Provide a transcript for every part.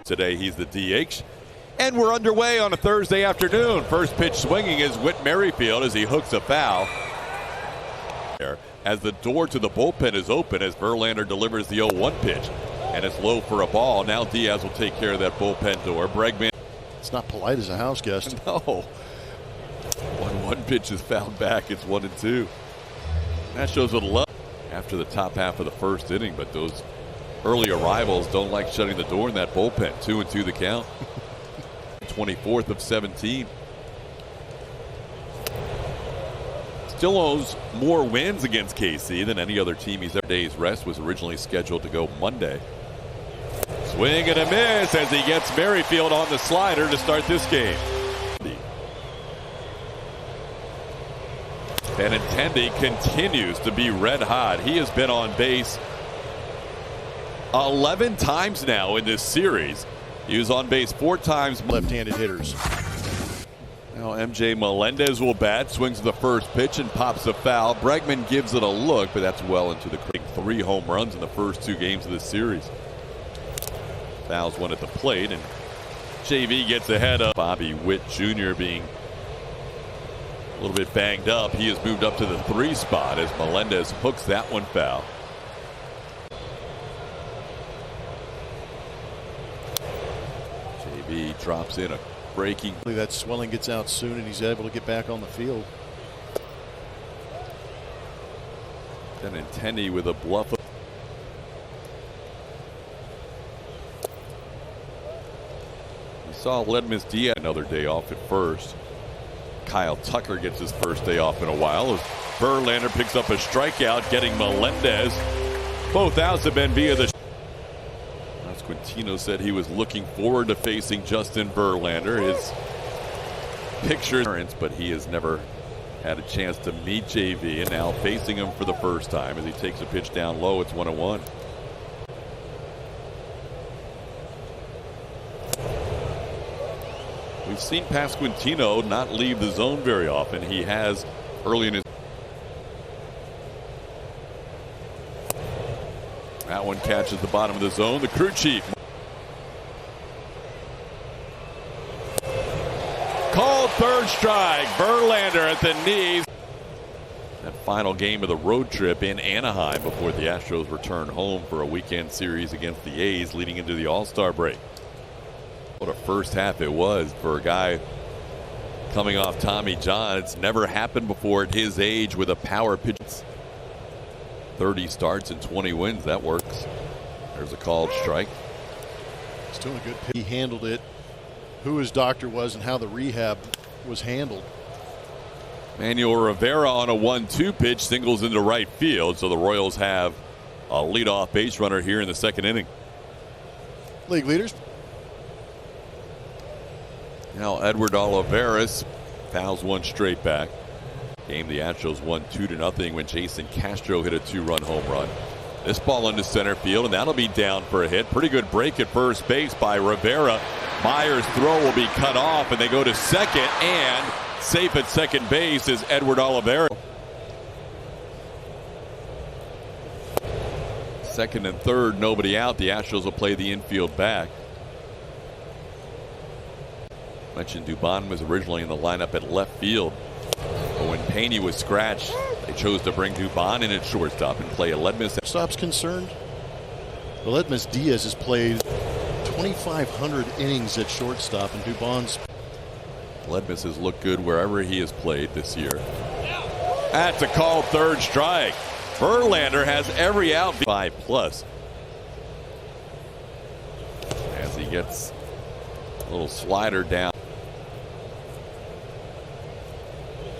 Today he's the DH. And we're underway on a Thursday afternoon. First pitch swinging is Whit Merrifield as he hooks a foul. As the door to the bullpen is open as Verlander delivers the 0-1 pitch. And it's low for a ball. Now Diaz will take care of that bullpen door. Bregman. It's not polite as a house guest. No. 1-1 pitch is fouled back. It's 1-2. That shows a love after the top half of the first inning. But those early arrivals don't like shutting the door in that bullpen. 2-2 the count. 24th of 17. Still owes more wins against KC than any other team he's ever. Day's rest was originally scheduled to go Monday. Swing and a miss as he gets Merrifield on the slider to start this game. Benintendi continues to be red hot. He has been on base 11 times now in this series. He was on base 4 times. Left-handed hitters. Now MJ Melendez will bat, swings to the first pitch and pops a foul. Bregman gives it a look, but that's well into the 3 home runs in the first 2 games of this series. Fouls one at the plate, and JV gets ahead of Bobby Witt Jr. being a little bit banged up. He has moved up to the 3 spot as Melendez hooks that one foul. JV drops in a breaking. That swelling gets out soon and he's able to get back on the field. Benintendi with a bluff. We saw Ledmus Diaz another day off at first. Kyle Tucker gets his first day off in a while as Verlander picks up a strikeout, getting Melendez. Both outs have been via the. Quintino said he was looking forward to facing Justin Verlander. His picture, but he has never had a chance to meet JV, and now facing him for the first time as he takes a pitch down low. It's 1-1. We've seen Pasquantino not leave the zone very often. He has early in his. That one catches the bottom of the zone. The crew chief called third strike. Verlander at the knees. That final game of the road trip in Anaheim before the Astros return home for a weekend series against the A's leading into the All-Star break. What a first half it was for a guy coming off Tommy John. It's never happened before at his age with a power pitch. 30 starts and 20 wins. That works. There's a called strike. He's doing a good pitch. He handled it. Who his doctor was and how the rehab was handled. Manuel Rivera on a 1-2 pitch singles into right field. So the Royals have a leadoff base runner here in the second inning. League leaders. Now Edward Olivares fouls one straight back. Game the Astros won 2-0 when Jason Castro hit a 2-run home run. This ball into center field, and that'll be down for a hit. Pretty good break at first base by Rivera. Myers' throw will be cut off, and they go to second, and safe at second base is Edward Olivares. Second and third, nobody out. The Astros will play the infield back. Mentioned Dubon was originally in the lineup at left field. But when Paney was scratched, they chose to bring Dubon in at shortstop and play a Ledmus. Stop's concerned. Well, Ledmus Diaz has played 2,500 innings at shortstop, and Dubon's. Ledmus has looked good wherever he has played this year. That's a called third strike. Verlander has every out. 5+. As he gets a little slider down.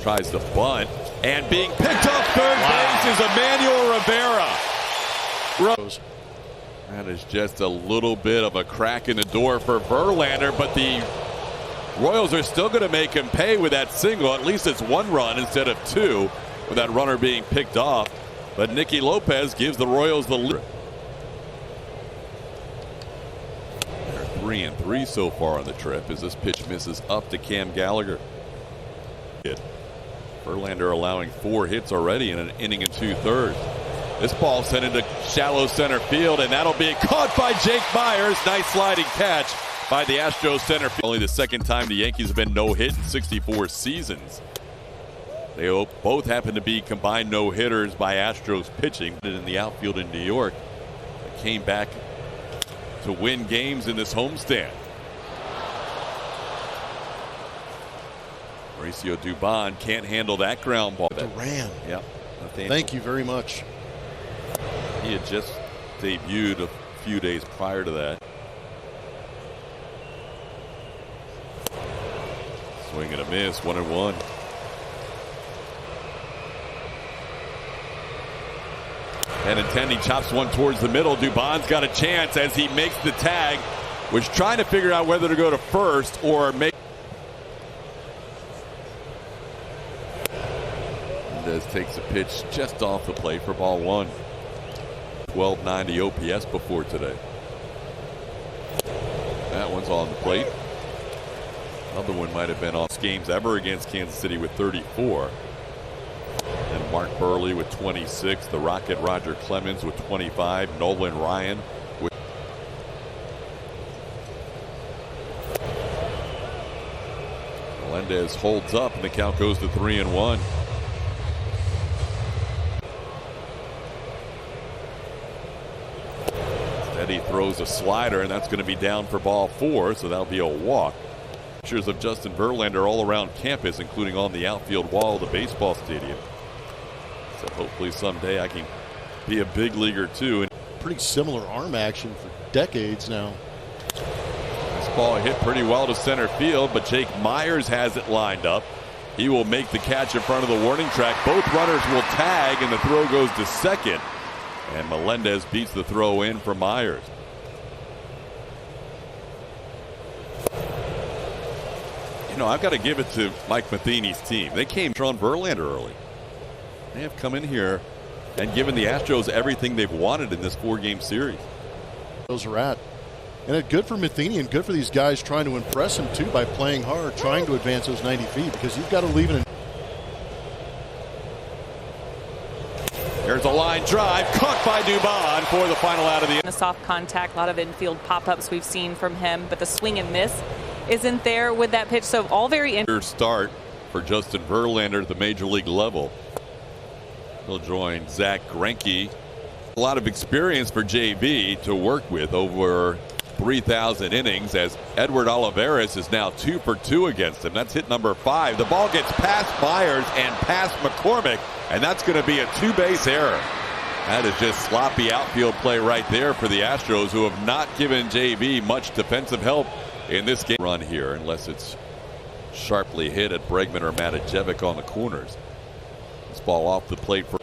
Tries to bunt, and being picked up third base is Emmanuel Rivera. That is just a little bit of a crack in the door for Verlander, but the Royals are still going to make him pay with that single. At least it's 1 run instead of 2 with that runner being picked off. But Nicky Lopez gives the Royals the lead. They're 3-3 so far on the trip as this pitch misses up to Cam Gallagher. Verlander allowing 4 hits already in an inning and 2/3. This ball sent into shallow center field, and that'll be caught by Jake Myers. Nice sliding catch by the Astros center field. Only the second time the Yankees have been no-hit in 64 seasons. They both happen to be combined no-hitters by Astros pitching. In the outfield in New York, they came back to win games in this homestand. Mauricio Dubon can't handle that ground ball. Duran. Yep. Thank you very much. He had just debuted a few days prior to that. Swing and a miss, 1-1. And he chops one towards the middle. Dubon's got a chance as he makes the tag. Was trying to figure out whether to go to first or make. Mendez takes a pitch just off the plate for ball one. 1290 OPS before today. That one's on the plate. Another one might have been on games ever against Kansas City with 34. And Mark Burley with 26. The Rocket Roger Clemens with 25. Nolan Ryan with. Melendez holds up and the count goes to 3-1. He throws a slider, and that's going to be down for ball four, so that'll be a walk. Pictures of Justin Verlander all around campus, including on the outfield wall of the baseball stadium. So hopefully someday I can be a big leaguer too. Pretty similar arm action for decades now. This ball hit pretty well to center field, but Jake Myers has it lined up. He will make the catch in front of the warning track. Both runners will tag, and the throw goes to second. And Melendez beats the throw in for Myers. You know, I've got to give it to Mike Matheny's team. They came on Verlander early. They have come in here and given the Astros everything they've wanted in this 4-game series. Those are at. And it's good for Matheny and good for these guys trying to impress him too by playing hard, trying to advance those 90 feet, because you've got to leave it in. There's a line drive caught by Dubon for the final out of the. A soft contact, a lot of infield pop-ups we've seen from him, but the swing and miss isn't there with that pitch. So all very interesting. Start for Justin Verlander at the major league level. He'll join Zach Greinke. A lot of experience for JV to work with, over 3,000 innings, as Edward Olivares is now 2 for 2 against him. That's hit number 5. The ball gets past Myers and past McCormick, and that's going to be a 2-base error. That is just sloppy outfield play right there for the Astros, who have not given JV much defensive help in this game. Run here unless it's sharply hit at Bregman or Matajevic on the corners. This ball off the plate for.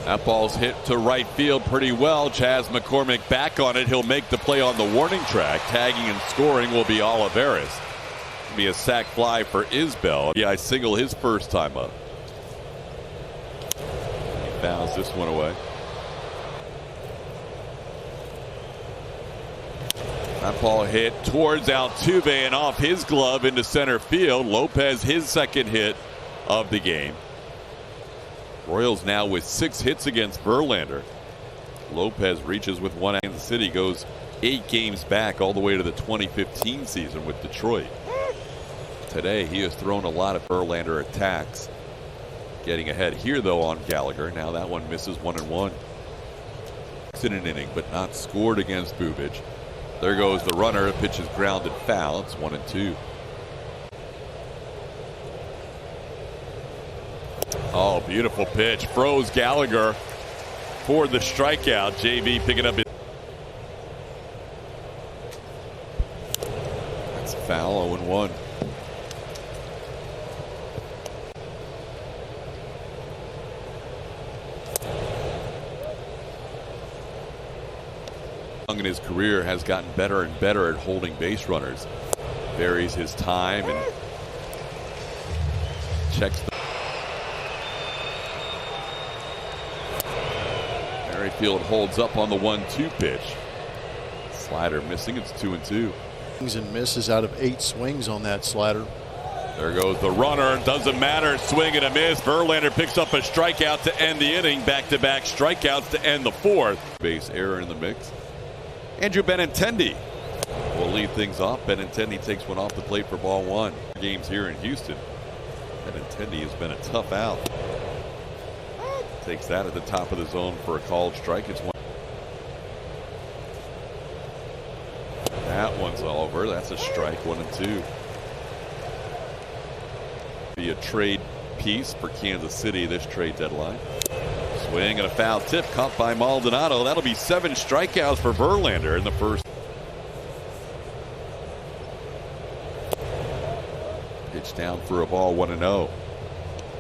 That ball's hit to right field pretty well. Chas McCormick back on it. He'll make the play on the warning track. Tagging and scoring will be Olivares. It'll be a sac fly for Isbell. Yeah, I single his first time up. He fouls this one away. That ball hit towards Altuve and off his glove into center field. Lopez, his second hit of the game. Royals now with 6 hits against Verlander. Lopez reaches with 1. Kansas City goes 8 games back all the way to the 2015 season with Detroit. Today he has thrown a lot of Verlander attacks. Getting ahead here though on Gallagher. Now that one misses, 1-1. It's in an inning but not scored against Bubich. There goes the runner. The pitch is grounded foul. It's 1-2. Oh, beautiful pitch. Froze Gallagher for the strikeout. JV picking up. That's a foul, 0-1. In his career has gotten better and better at holding base runners. Varies his time and checks the. Merrifield holds up on the 1-2 pitch. Slider missing. It's 2-2. And misses out of 8 swings on that slider. There goes the runner. Doesn't matter. Swing and a miss. Verlander picks up a strikeout to end the inning. Back-to-back strikeouts to end the fourth. Base error in the mix. Andrew Benintendi will lead things off. Benintendi takes one off the plate for ball one. Games here in Houston. Benintendi has been a tough out. Takes that at the top of the zone for a called strike. It's one. That one's over. That's a strike. 1-2. Be a trade piece for Kansas City this trade deadline. Swing and a foul tip caught by Maldonado. That'll be 7 strikeouts for Verlander in the first. Pitch down for a ball. 1-0.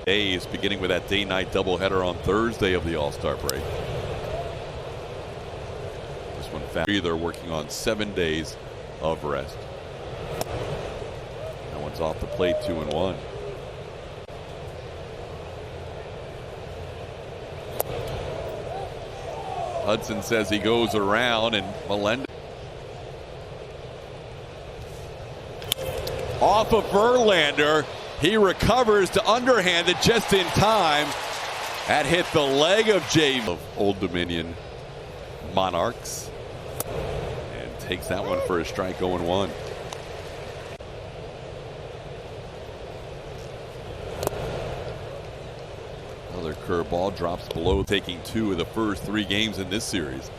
A's beginning with that day-night doubleheader on Thursday of the All-Star break. This one found. They're working on 7 days of rest. That one's off the plate. 2-1. Hudson says he goes around, and Melendez off of Verlander. He recovers to underhand it just in time. That hit the leg of James of Old Dominion Monarchs, and takes that one for a strike. 0-1. Another curveball drops below, taking 2 of the first 3 games in this series.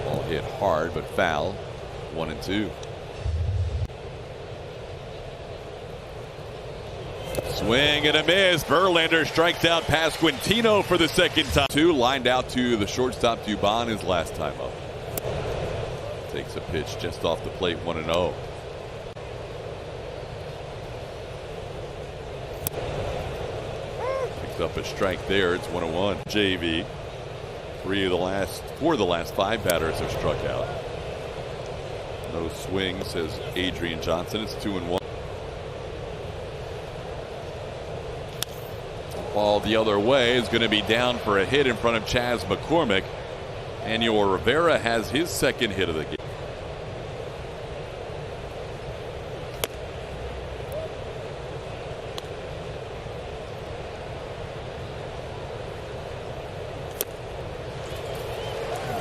Ball hit hard but foul. 1-2. Swing and a miss. Verlander strikes out Pasquantino for the second time. 2 lined out to the shortstop Dubon his last time up. Takes a pitch just off the plate. 1-0. Picks up a strike there. It's 1-1. JV. 4 of the last 5 batters have struck out. No swing, says Adrian Johnson. It's 2-1. Ball the other way is going to be down for a hit in front of Chas McCormick. Daniel Rivera has his second hit of the game.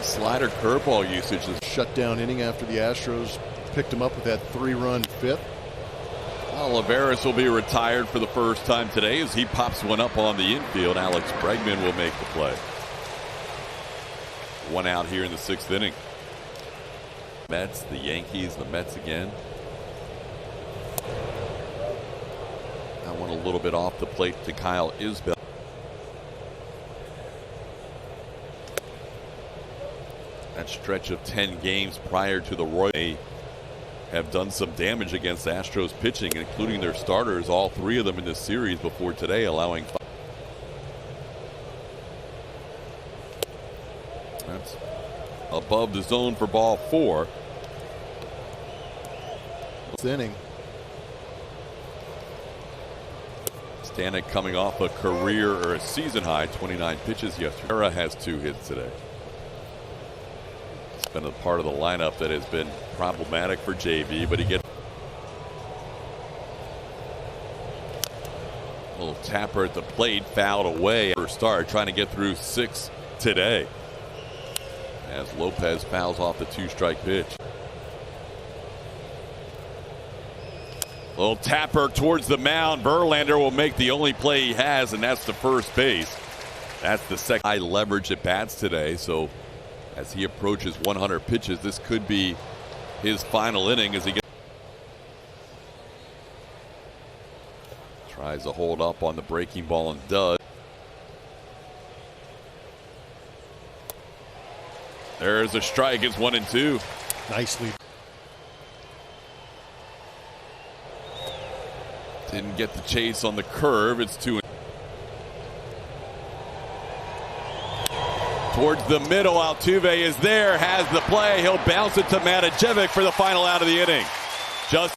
Slider curveball usage is shutdown inning after the Astros picked him up with that 3-run 5th. Olivares will be retired for the first time today as he pops one up on the infield. Alex Bregman will make the play. 1 out here in the 6th inning. Mets, the Yankees, the Mets again. That one a little bit off the plate to Kyle Isbell. That stretch of 10 games prior to the Royals have done some damage against Astros pitching, including their starters, all 3 of them in this series before today, allowing 5. That's above the zone for ball 4. Inning. Stanek coming off a career or a season high 29 pitches yesterday. Vera has 2 hits today. It's been a part of the lineup that has been problematic for JV, but he gets a little tapper at the plate, fouled away. First start, trying to get through 6 today as Lopez fouls off the 2-strike pitch. Little tapper towards the mound. Verlander will make the only play he has, and that's the first base. That's the second high leverage at bats today, so as he approaches 100 pitches, this could be his final inning as he gets. Tries to hold up on the breaking ball and does. There's a strike. It's 1-2. Nicely. Didn't get the chase on the curve. It's 2. Towards the middle, Altuve is there, has the play. He'll bounce it to Matijevic for the final out of the inning. Just